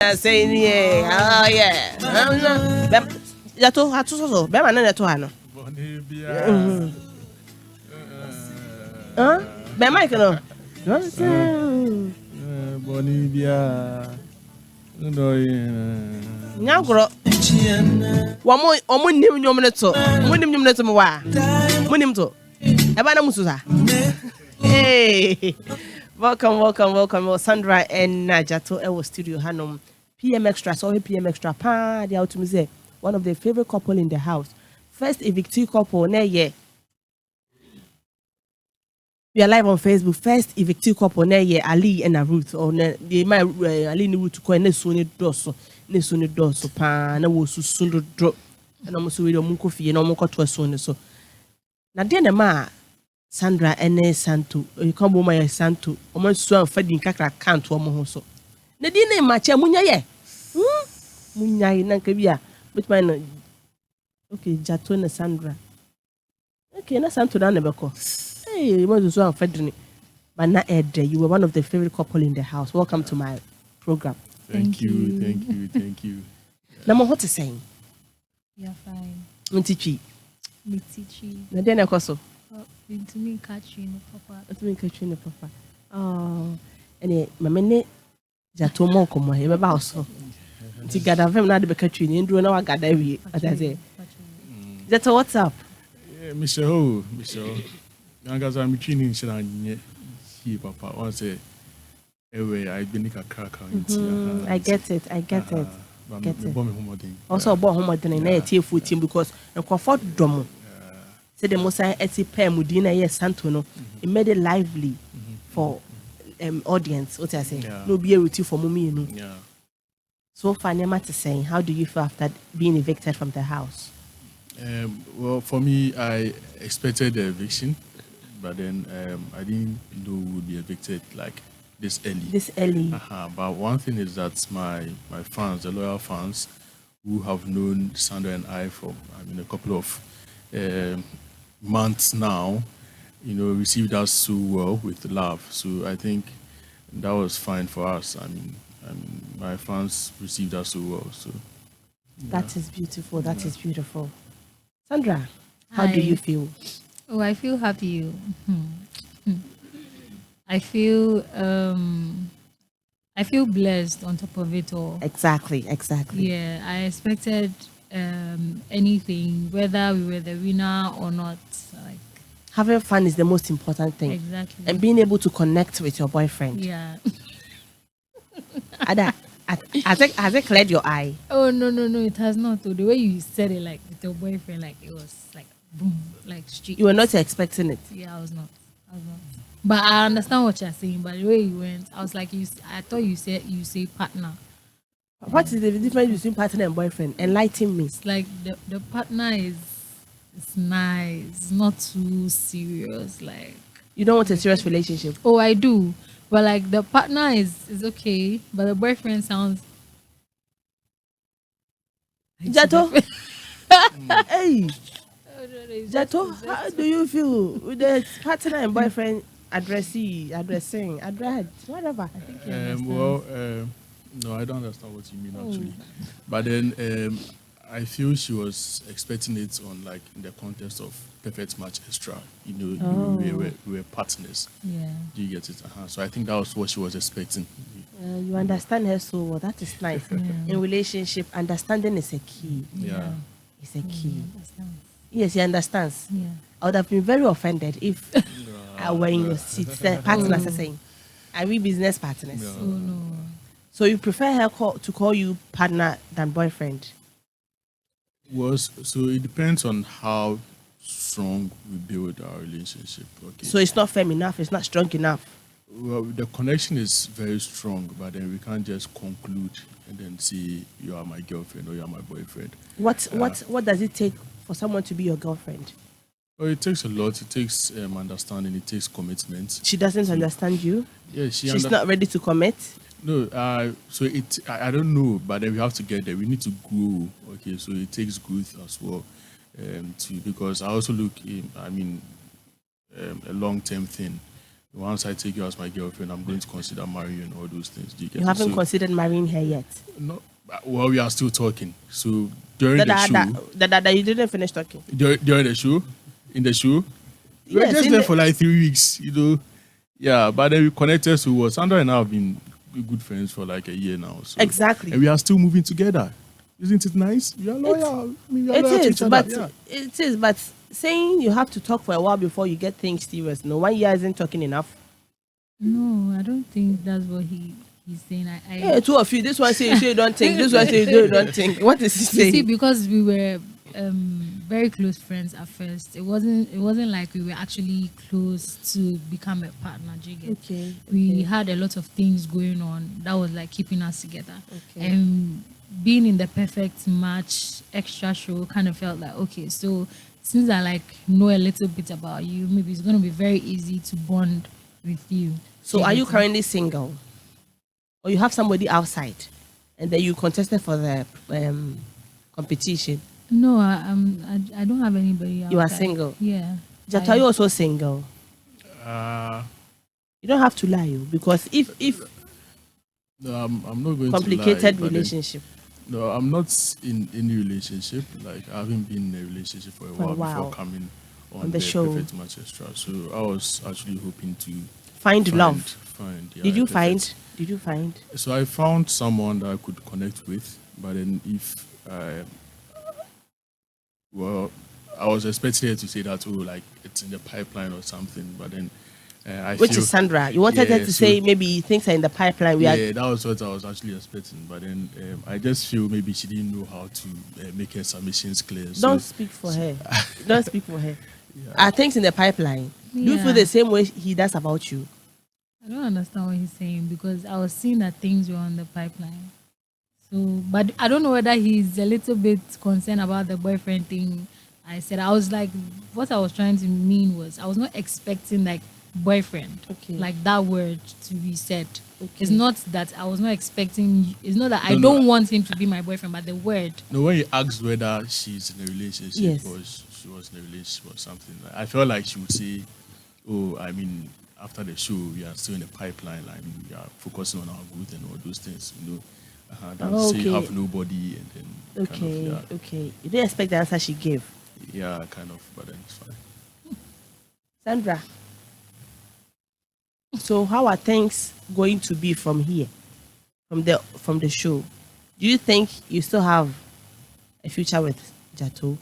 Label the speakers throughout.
Speaker 1: Saying yeah, oh yeah. Dzato atu so be ma na to ha no. Be mic no.
Speaker 2: Bonibia. No,
Speaker 1: Nyagro. Omo nim nyom ne to. Mo nim nyom ne to mo wa. Mo nim to. E ba na musu sa. Hey. Welcome. Sandra and Dzato Ewo studio Hanom. PM Extra, sorry PM Extra. Pa, they out to me say one of their favorite couple in the house. First evicted couple, ne ye. We are live on Facebook. First evicted couple, ne ye Ali and Ruth. Or ne they might Ali ni Ruth to call ne suni doso. Pa, ne wo su sundu drop. And almost we don't munko fi no munko to suni so. Na den na ma Sandra ene Santo. You come bo my Santo. Omo so fadin kakra count omo ho so. Na di na ma che munya ye. Munya yi na kabia. But my no. Okay, Dzato and Sandra. Okay, na Santo na nebeko. Hey, you so fadin. But na Ed, you were one of the favorite couple in the house. Welcome to my program.
Speaker 2: Thank you.
Speaker 1: Na mo what is saying?
Speaker 3: You're fine.
Speaker 1: Mutichi. Na den ekoso.
Speaker 3: To me catching
Speaker 1: papa. Oh, and mamene Dzato mo komo he be ba so. Ti gada fem na de be catching nduro na wa gada wi. As I say. Dzato, what's up?
Speaker 2: Yeah, Michelle. Nanga za mi training shira nye hi papa. One say ewe I been ka crack
Speaker 1: I get it.
Speaker 2: Get it.
Speaker 1: Also bo homodin na e tie futim because en comfort domo. Say the most eti mudina yes Santo no. It made it lively for audience. What I say? No be able to for mommy, you know.
Speaker 2: Yeah.
Speaker 1: So far, Nema to saying, how do you feel after being evicted from the house?
Speaker 2: Well, for me, I expected the eviction, but then I didn't know we would be evicted like this early. But one thing is that my fans, the loyal fans, who have known Sandra and I for a couple of months now, received us so well with love. So I think that was fine for us. I mean, my fans received us so well. So yeah.
Speaker 1: That is beautiful. That is beautiful. Sandra, how do you feel?
Speaker 3: Oh, I feel happy. I feel blessed on top of it all.
Speaker 1: Exactly.
Speaker 3: Yeah, I expected anything, whether we were the winner or not. Like
Speaker 1: having fun is the most important thing.
Speaker 3: Exactly.
Speaker 1: And being able to connect with your boyfriend.
Speaker 3: Yeah.
Speaker 1: Ada, has it cleared your eye?
Speaker 3: Oh no, it has not. The way you said it, like with your boyfriend, like it was like boom, like street.
Speaker 1: You were not expecting it.
Speaker 3: Yeah, I was not. But I understand what you're saying. But the way you went, I was like, I thought you say partner.
Speaker 1: What is the difference between partner and boyfriend? Enlighten me.
Speaker 3: It's like the partner it's nice, it's not too serious. Like
Speaker 1: you don't want a serious relationship.
Speaker 3: Oh, I do, but like the partner is okay, but the boyfriend sounds.
Speaker 1: Dzato, hey, Dzato, how do you feel with the partner and boyfriend addressing, whatever?
Speaker 3: I think you understand.
Speaker 2: No, I don't understand what you mean actually. But then I feel she was expecting it on like in the context of Perfect Match Extra. We were partners.
Speaker 3: Yeah.
Speaker 2: Do you get it? So I think that was what she was expecting.
Speaker 1: You understand her so well. That is nice. Yeah. In relationship, understanding is a key.
Speaker 2: Yeah.
Speaker 1: It's a key.
Speaker 3: Yes,
Speaker 1: he understands.
Speaker 3: Yeah.
Speaker 1: I would have been very offended if I were in your seat. The partners are saying, are we business partners?
Speaker 2: No.
Speaker 3: Oh no.
Speaker 1: So you prefer her to call you partner than boyfriend?
Speaker 2: So it depends on how strong we build our relationship. Okay.
Speaker 1: So it's not firm enough. It's not strong enough.
Speaker 2: Well, the connection is very strong, but then we can't just conclude and then say you are my girlfriend or you are my boyfriend.
Speaker 1: What does it take for someone to be your girlfriend?
Speaker 2: Well, it takes a lot. It takes understanding. It takes commitment.
Speaker 1: She doesn't understand you.
Speaker 2: Yeah,
Speaker 1: she's not ready to commit.
Speaker 2: No, I don't know, but then we have to get there. We need to grow. Okay, so it takes growth as well, because I also look in, a long-term thing. once I take you as my girlfriend, I'm going to consider marrying you and all those things. Do you get
Speaker 1: You
Speaker 2: it?
Speaker 1: haven't
Speaker 2: So,
Speaker 1: considered marrying her yet.
Speaker 2: no. Well, we are still talking. So during the show,
Speaker 1: That you didn't finish talking.
Speaker 2: during the show, in the show, we were
Speaker 1: Yes,
Speaker 2: just
Speaker 1: in
Speaker 2: there
Speaker 1: the-
Speaker 2: for like 3 weeks, Yeah, but then we connected. So Sandra and I have been good friends for like a year now. So,
Speaker 1: Exactly.
Speaker 2: and we are still moving together. Isn't it nice? We are loyal. We are
Speaker 1: It
Speaker 2: loyal to
Speaker 1: is,
Speaker 2: each other.
Speaker 1: but
Speaker 2: Yeah.
Speaker 1: it is, but saying you have to talk for a while before you get things serious. No, 1 year isn't talking enough.
Speaker 3: No, I don't think that's what he's saying.
Speaker 1: Yeah, two of you. This one say you don't think. This one say you don't think. What is he
Speaker 3: You
Speaker 1: saying?
Speaker 3: see, because we were very close friends at first, it wasn't like we were actually close to become a partner. Do you get?
Speaker 1: Okay.
Speaker 3: We had a lot of things going on that was like keeping us together.
Speaker 1: Okay.
Speaker 3: And being in the perfect match extra show kind of felt like, okay, so since I like know a little bit about you, maybe it's going to be very easy to bond with you.
Speaker 1: So, are you
Speaker 3: get it?
Speaker 1: currently single, or you have somebody outside, and then you contested for the competition?
Speaker 3: No, I don't have anybody else.
Speaker 1: You are single.
Speaker 3: Yeah.
Speaker 1: Jato, are you also single? You don't have to lie, because if
Speaker 2: No, I'm not going
Speaker 1: complicated
Speaker 2: to lie, but then-
Speaker 1: relationship.
Speaker 2: No, I'm not in any relationship. Like, I haven't been in a relationship for a while before coming on
Speaker 1: the show.
Speaker 2: Perfect Match Extra. So I was actually hoping to
Speaker 1: Find love.
Speaker 2: Yeah,
Speaker 1: Did you
Speaker 2: perfect.
Speaker 1: find? Did you find?
Speaker 2: So I found someone that I could connect with, but then I was expecting her to say that, like it's in the pipeline or something, but then
Speaker 1: Which is Sandra. You wanted her to
Speaker 2: so-
Speaker 1: say maybe things are in the pipeline.
Speaker 2: that was what I was actually expecting, but then I just feel maybe she didn't know how to make her submissions clear.
Speaker 1: Don't
Speaker 2: So
Speaker 1: speak for her. Don't speak for her. Are things in the pipeline? Do you feel
Speaker 3: Yeah.
Speaker 1: the same way he does about you?
Speaker 3: I don't understand what he's saying because I was seeing that things were on the pipeline. So, but I don't know whether he's a little bit concerned about the boyfriend thing. I said, I was like, what I was trying to mean was I was not expecting like boyfriend,
Speaker 1: Okay.
Speaker 3: like that word to be said.
Speaker 1: Okay.
Speaker 3: It's not that I was not expecting, it's not that I
Speaker 2: No,
Speaker 3: don't want him to be my boyfriend, but the word.
Speaker 2: no, when you asked whether she's in a relationship
Speaker 1: Yes.
Speaker 2: or she was in a relationship or something, I felt like she would say, "Oh, I mean, after the show, we are still in the pipeline. Like we are focusing on our growth and all those things, That say you have nobody and then
Speaker 1: Okay,
Speaker 2: kind of,
Speaker 1: okay. You didn't expect the answer she gave.
Speaker 2: yeah, kind of, but then it's fine.
Speaker 1: Sandra. So how are things going to be from here? From the show? Do you think you still have a future with Jato?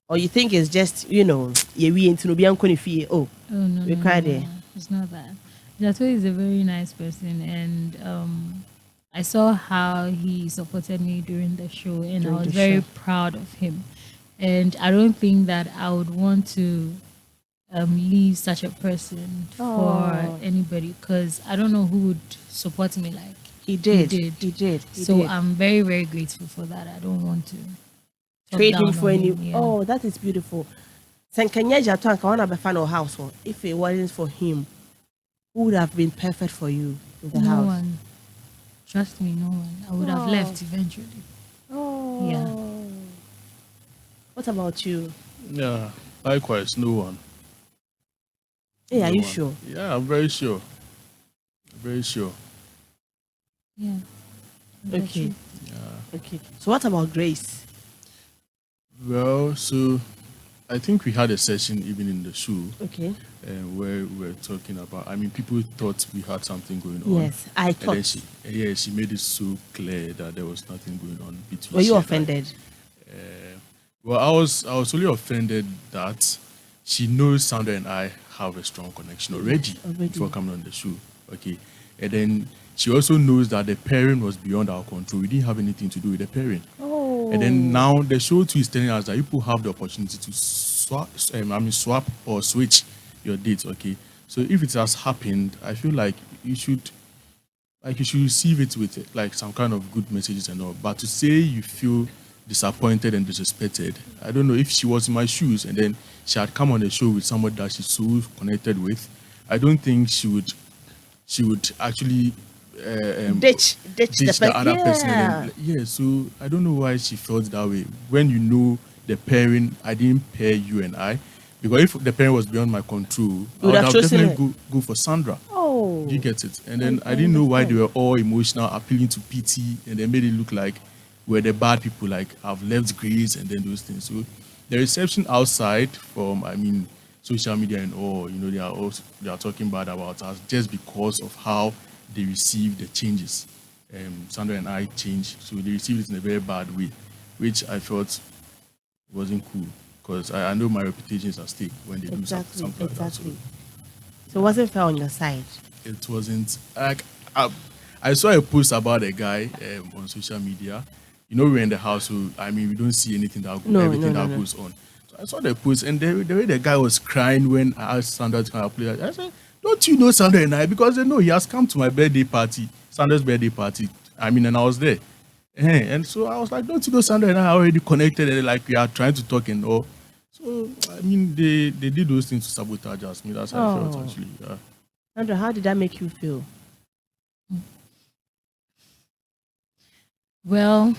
Speaker 1: Or you think it's just, we into no be
Speaker 3: Oh, no,
Speaker 1: we
Speaker 3: no,
Speaker 1: cried
Speaker 3: no,
Speaker 1: there.
Speaker 3: no. It's not that. Jato is a very nice person, and I saw how he supported me during the show, and
Speaker 1: During
Speaker 3: I was
Speaker 1: the
Speaker 3: very
Speaker 1: show.
Speaker 3: proud of him. And I don't think that I would want to leave such a person for
Speaker 1: Oh.
Speaker 3: anybody, because I don't know who would support me like
Speaker 1: He did.
Speaker 3: He did.
Speaker 1: He
Speaker 3: So
Speaker 1: did.
Speaker 3: I'm very, very grateful for that. I don't want to talk
Speaker 1: Trade
Speaker 3: down
Speaker 1: him for
Speaker 3: on
Speaker 1: any.
Speaker 3: yeah.
Speaker 1: Oh, that is beautiful. Sankanya Jato and Kawana Befano house. If it wasn't for him, who would have been perfect for you in the
Speaker 3: No
Speaker 1: house?
Speaker 3: one. Trust me, no one. I would have
Speaker 1: Oh.
Speaker 3: left eventually.
Speaker 1: Oh.
Speaker 3: Yeah.
Speaker 1: What about you?
Speaker 2: Yeah, likewise, no one.
Speaker 1: Hey, are
Speaker 2: No
Speaker 1: you
Speaker 2: one.
Speaker 1: sure?
Speaker 2: Yeah, I'm very sure. Very sure.
Speaker 3: Yeah. That's
Speaker 1: Okay.
Speaker 3: true.
Speaker 2: Yeah.
Speaker 1: Okay. So what about Grace?
Speaker 2: Well, so I think we had a session even in the show
Speaker 1: Okay.
Speaker 2: where we were talking about. I mean, people thought we had something going on.
Speaker 1: Yes, I
Speaker 2: And then
Speaker 1: thought.
Speaker 2: she made it so clear that there was nothing going on between.
Speaker 1: Were you
Speaker 2: she and I.
Speaker 1: offended?
Speaker 2: Well, I was only offended that she knows Sandra and I have a strong connection already
Speaker 1: already.
Speaker 2: before coming on the show. Okay, and then she also knows that the pairing was beyond our control. We didn't have anything to do with the pairing.
Speaker 1: Oh.
Speaker 2: And then now the show too is telling us that people have the opportunity to swap or switch your dates. Okay, so if it has happened, I feel like you should receive it with like some kind of good messages and all. But to say you feel disappointed and disrespected, I don't know. If she was in my shoes and then she had come on the show with somebody that she's so connected with, I don't think she would actually
Speaker 1: ditch
Speaker 2: the other person.
Speaker 1: Yeah.
Speaker 2: And then, yeah, so I don't know why she felt that way. When you know the pairing, I didn't pair you and I, Because if the parent was beyond my control, I would have definitely go for Sandra.
Speaker 1: Oh.
Speaker 2: Do you get it? And then I didn't know why they were all emotional, appealing to pity, and they made it look like we're the bad people, like I've left Grace and then those things. So the reception outside from, social media and all, they are talking bad about us just because of how they received the changes. Sandra and I changed, so they received it in a very bad way, which I felt wasn't cool, because I know my reputation is at stake when they do something like that. So
Speaker 1: it wasn't fair on your side.
Speaker 2: It wasn't. Like, I saw a post about a guy on social media. We're in the house, so we don't see anything that goes on. So I saw the post, and the way the guy was crying when I asked Sandra to come and play, I said, "Don't you know Sandra and I?" Because they know he has come to my birthday party, Sandra's birthday party. And I was there. And so I was like, "Don't you know Sandra and I are already connected, and like we are trying to talk and all." So they did those things to sabotage us. That's how I felt, actually. Yeah.
Speaker 1: Sandra, how did that make you feel?
Speaker 3: Well,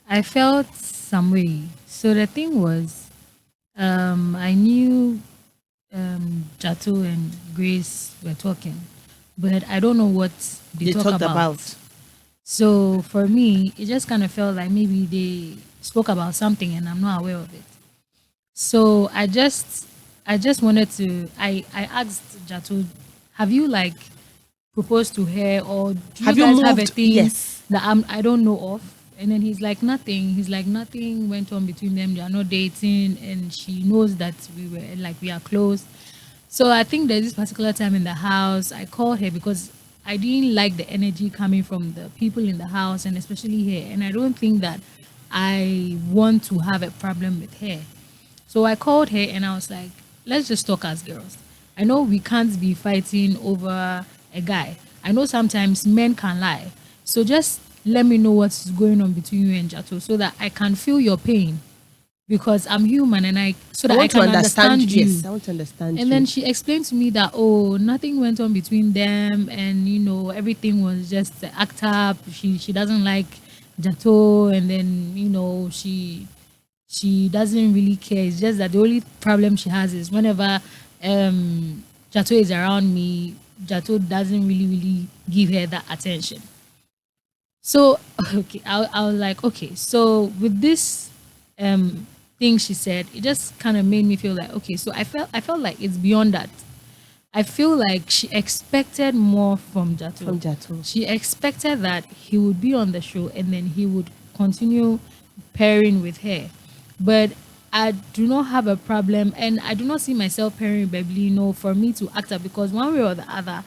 Speaker 3: I felt some way. So the thing was, I knew Dzato and Grace were talking, but I don't know what they talked about. So for me, it just kind of felt like maybe they spoke about something and I'm not aware of it. So I just wanted to, I asked Dzato, have you like proposed to her, or do you guys have a thing that I don't know of? And then he's like, nothing. He's like, nothing went on between them. They are not dating, and she knows that we are close. So I think there's this particular time in the house, I called her because I didn't like the energy coming from the people in the house, and especially her. And I don't think that I want to have a problem with her. So I called her and I was like, let's just talk as girls. I know we can't be fighting over a guy. I know sometimes men can lie. So just let me know what's going on between you and Dzato so that I can feel your pain, because I'm human, and I can understand you.
Speaker 1: Yes, I want to understand you.
Speaker 3: And then she explained to me that, nothing went on between them, and everything was just act up. She doesn't like Dzato, and then she doesn't really care. It's just that the only problem she has is whenever Dzato is around me, Dzato doesn't really give her that attention. So okay, I was like, okay, so with this thing she said, it just kind of made me feel like, okay, so I felt like it's beyond that. I feel like she expected more from Dzato. She expected that he would be on the show and then he would continue pairing with her. But I do not have a problem, and I do not see myself pairing with Beverly, for me to act up, because one way or the other,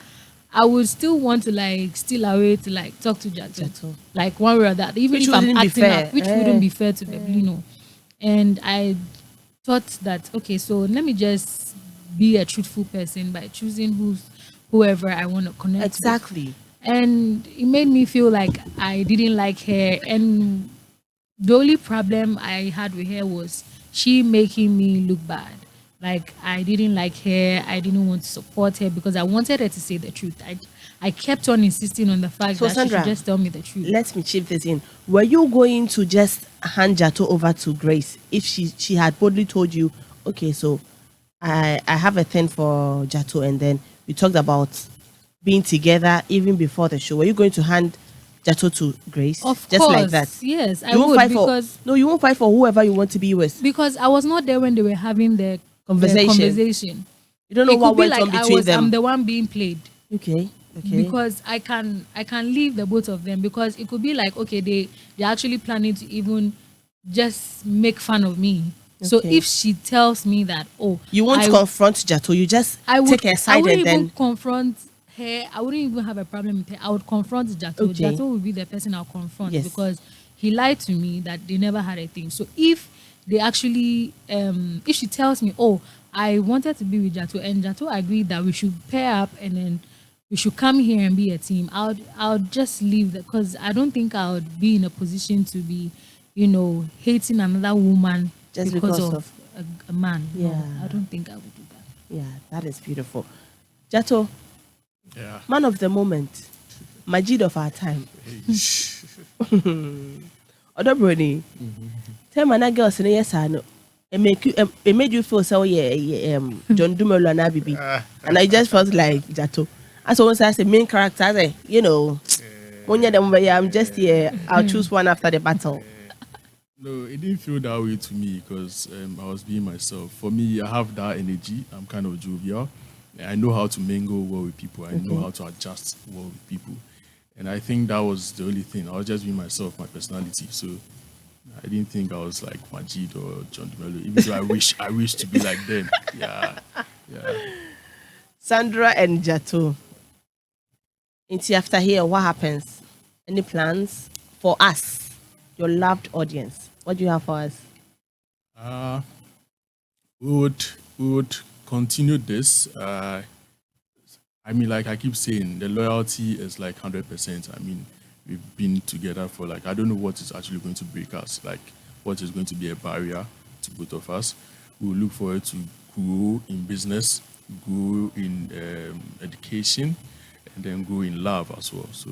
Speaker 3: I would still want to steal away to talk to Dzato. Like one way or that, even if I'm acting up, which wouldn't be fair to Beverly, And I thought that, okay, so let me just be a truthful person by choosing whoever I want to connect with.
Speaker 1: Exactly.
Speaker 3: And it made me feel like I didn't like her, and the only problem I had with her was she making me look bad. Like, I didn't like her. I didn't want to support her because I wanted her to say the truth. I kept on insisting on the fact that Sandra, she should just tell me the truth.
Speaker 1: Let me chip this in. Were you going to just hand Dzato over to Grace if she had boldly told you, okay, so I have a thing for Dzato, and then we talked about being together even before the show? Were you going to hand Dzato to Grace?
Speaker 3: Of
Speaker 1: just
Speaker 3: course,
Speaker 1: like that?
Speaker 3: Yes, I would, because
Speaker 1: you won't fight for whoever you want to be with.
Speaker 3: Because I was not there when they were having the conversation.
Speaker 1: You don't know what went on between them.
Speaker 3: I'm the one being played.
Speaker 1: Okay.
Speaker 3: Because I can leave the both of them, because it could be like, okay, they're actually planning to even just make fun of me. Okay. So if she tells me that,
Speaker 1: you won't confront Dzato, you just take her side, and then
Speaker 3: confront her. I wouldn't even have a problem with her. I would confront Dzato. Okay. Dzato would be the person I'll confront, because he lied to me that they never had a thing. So if they actually, if she tells me, I wanted to be with Dzato, and Dzato agreed that we should pair up and then we should come here and be a team, I'll just leave that, because I don't think I would be in a position to be, hating another woman just because of a man. Yeah. No, I don't think I would do that.
Speaker 1: Yeah, that is beautiful. Dzato, man of the moment, Majid of our time. Odobroni, tell my girls in yes, I know. It made you feel so John Dumelo and Abibi, and I just felt like Dzato. As always, as a main character, when you're I'm just here. I'll choose one after the battle.
Speaker 2: No, it didn't feel that way to me because I was being myself. For me, I have that energy. I'm kind of jovial. I know how to mingle well with people. I know how to adjust well with people. And I think that was the only thing. I was just being myself, my personality. So I didn't think I was like Majid or John DeMello, even though I wish to be like them. Yeah.
Speaker 1: Sandra and Dzato. Into after here, what happens? Any plans for us, your loved audience? What do you have for us?
Speaker 2: We would continue this. I mean, like I keep saying, the loyalty is like 100%. I mean, we've been together for like, I don't know what is actually going to break us, like what is going to be a barrier to both of us. We will look forward to grow in business, grow in education, and then grow in love as well. So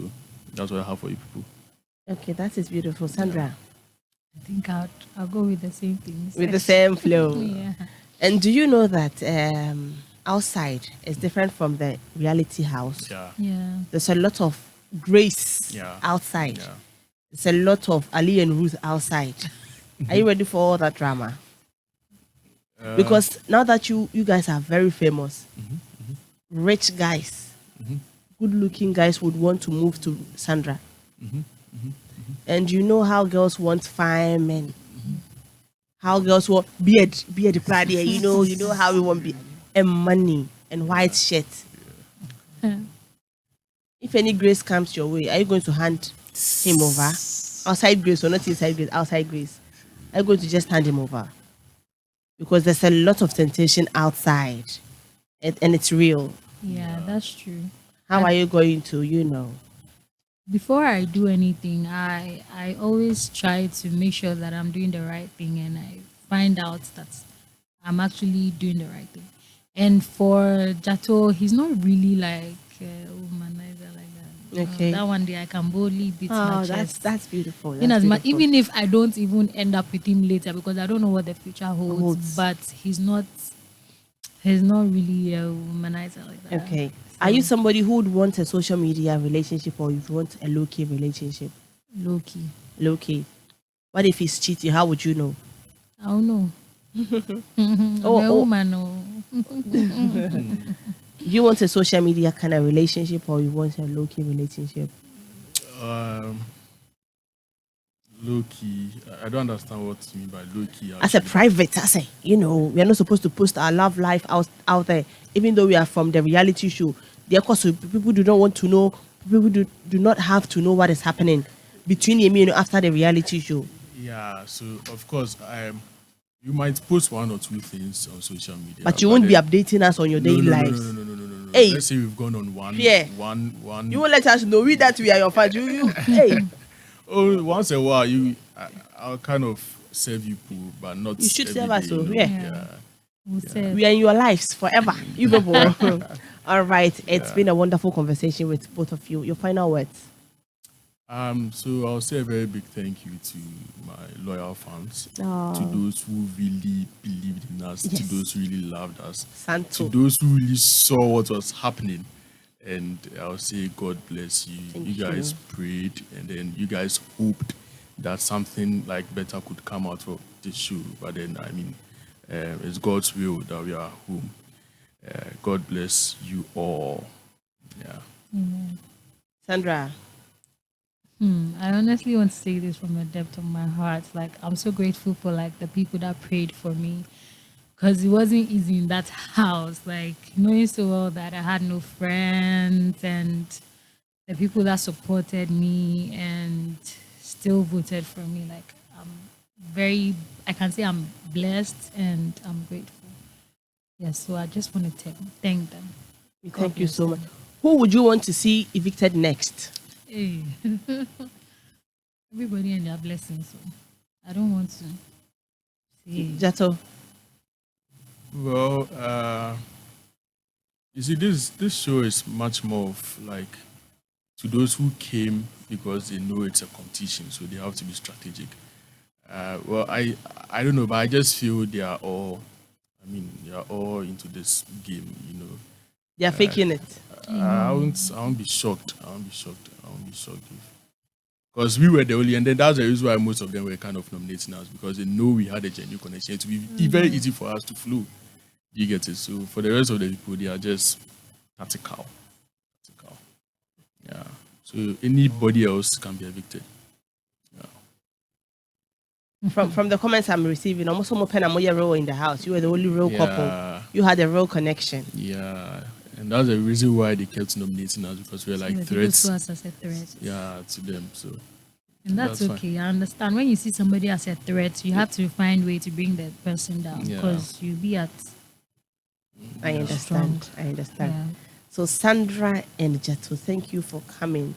Speaker 2: that's what I have for you people.
Speaker 1: Okay, that is beautiful. Sandra?
Speaker 3: I think I'll go with the same things.
Speaker 1: With the same flow.
Speaker 3: Yeah.
Speaker 1: And do you know that outside is different from the reality house?
Speaker 3: Yeah.
Speaker 1: There's a lot of grace outside.
Speaker 2: Yeah.
Speaker 1: There's a lot of Ali and Ruth outside. Are you ready for all that drama? Because now that you guys are very famous, rich guys, good-looking guys would want to move to Sandra. And you know how girls want fine men. How girls want beard party, you know how we want beard and money and white shirt. If any grace comes your way, are you going to hand him over? Outside grace or not inside grace, outside grace. Are you going to just hand him over? Because there's a lot of temptation outside and it's real.
Speaker 3: Yeah, that's true.
Speaker 1: How are you going to,
Speaker 3: Before I do anything, I always try to make sure that I'm doing the right thing, and I find out that I'm actually doing the right thing. And for Dzato, he's not really like a womanizer like that.
Speaker 1: Okay.
Speaker 3: That one day I can boldly beat my chest.
Speaker 1: That's beautiful.
Speaker 3: Even if I don't even end up with him later, because I don't know what the future holds. But he's not really a womanizer like that.
Speaker 1: Okay. So, are you somebody who would want a social media relationship, or you want a low-key relationship?
Speaker 3: Low-key.
Speaker 1: Low-key. What if he's cheating? How would you know?
Speaker 3: I don't know. Woman, no.
Speaker 1: You want a social media kind of relationship, or you want a low-key relationship?
Speaker 2: Low-key. I don't understand what you mean by low-key.
Speaker 1: As a private, we are not supposed to post our love life out there, even though we are from the reality show. Because people do not want to know, people do not have to know what is happening between you after the reality show.
Speaker 2: Yeah, so of course, you might post one or two things on social media,
Speaker 1: but you won't be updating us on your daily lives.
Speaker 2: No. Hey, let's say we've gone on one.
Speaker 1: You won't let us know that we are your fans. Hey.
Speaker 2: Oh, once in a while, I'll kind of serve you poo, but not.
Speaker 1: You should serve us,
Speaker 2: day,
Speaker 1: yeah.
Speaker 3: We
Speaker 1: are in your lives forever. You people. All right. It's been a wonderful conversation with both of you. Your final words.
Speaker 2: So I'll say a very big thank you to my loyal fans, to those who really believed in us, to those who really loved us, to those who really saw what was happening. And I'll say God bless you. You guys prayed, and then you guys hoped that something like better could come out of this show. But then, I mean, it's God's will that we are home. God bless you all. Yeah.
Speaker 3: Amen.
Speaker 1: Sandra.
Speaker 3: I honestly want to say this from the depth of my heart. Like, I'm so grateful for like the people that prayed for me, because it wasn't easy in that house. Like, knowing so well that I had no friends, and the people that supported me and still voted for me. Like, I can say I'm blessed and I'm grateful. Yes, so I just want to thank them.
Speaker 1: Thank you so much. Who would you want to see evicted next?
Speaker 3: Hey. Everybody and their blessings. So I don't want to see.
Speaker 1: Dzato.
Speaker 2: Well, you see, this show is much more of like to those who came because they know it's a competition, so they have to be strategic. Well, I don't know, but I just feel they are all. I mean, they are all into this game.
Speaker 1: They are faking it.
Speaker 2: I won't be shocked. I won't be shocked because we were the only, and then that's the reason why most of them were kind of nominating us, because they know we had a genuine connection. It would be very easy for us to flow. You get it? So for the rest of the people, they are just tactical. Yeah. So anybody else can be evicted.
Speaker 1: From the comments I'm receiving, almost some open a role in the house. You were the only real couple. You had a real connection.
Speaker 2: Yeah. And that's the reason why they kept nominating us, because we're like threats.
Speaker 3: To us as a threat.
Speaker 2: Yeah, to them. So.
Speaker 3: And that's okay. Fine. I understand. When you see somebody as a threat, you have to find a way to bring that person down, because you'll be at.
Speaker 1: I understand. Yeah. So Sandra and Dzato, thank you for coming.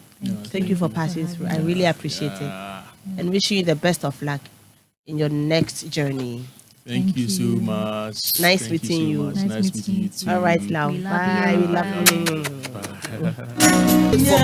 Speaker 1: Thank you for passing through. I really appreciate it. And wishing you the best of luck in your next journey.
Speaker 2: Thank you so much.
Speaker 1: Nice meeting you.
Speaker 3: Nice meeting you too.
Speaker 1: All right, love. Bye. We love you.
Speaker 2: Bye.